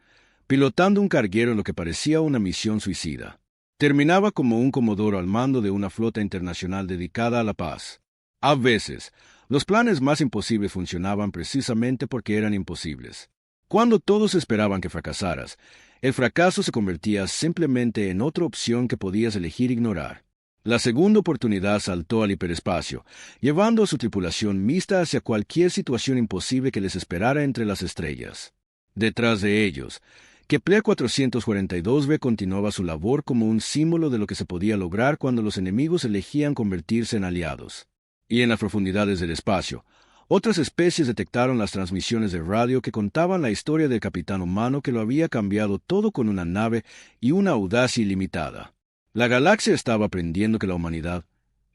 pilotando un carguero en lo que parecía una misión suicida. Terminaba como un comodoro al mando de una flota internacional dedicada a la paz. A veces, los planes más imposibles funcionaban precisamente porque eran imposibles. Cuando todos esperaban que fracasaras, el fracaso se convertía simplemente en otra opción que podías elegir ignorar. La segunda oportunidad saltó al hiperespacio, llevando a su tripulación mixta hacia cualquier situación imposible que les esperara entre las estrellas. Detrás de ellos, Kepler 442b continuaba su labor como un símbolo de lo que se podía lograr cuando los enemigos elegían convertirse en aliados. Y en las profundidades del espacio, otras especies detectaron las transmisiones de radio que contaban la historia del capitán humano que lo había cambiado todo con una nave y una audacia ilimitada. La galaxia estaba aprendiendo que la humanidad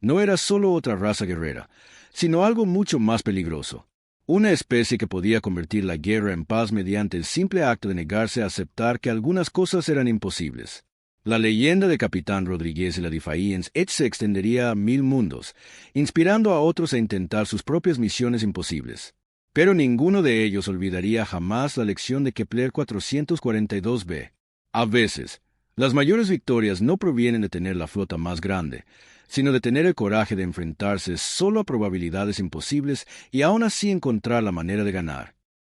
no era solo otra raza guerrera, sino algo mucho más peligroso. Una especie que podía convertir la guerra en paz mediante el simple acto de negarse a aceptar que algunas cosas eran imposibles. La leyenda de Capitán Rodríguez y la Defiance Edge se extendería a 1000 mundos, inspirando a otros a intentar sus propias misiones imposibles. Pero ninguno de ellos olvidaría jamás la lección de Kepler 442b. A veces, las mayores victorias no provienen de tener la flota más grande, sino de tener el coraje de enfrentarse solo a probabilidades imposibles y aún así encontrar la manera de ganar.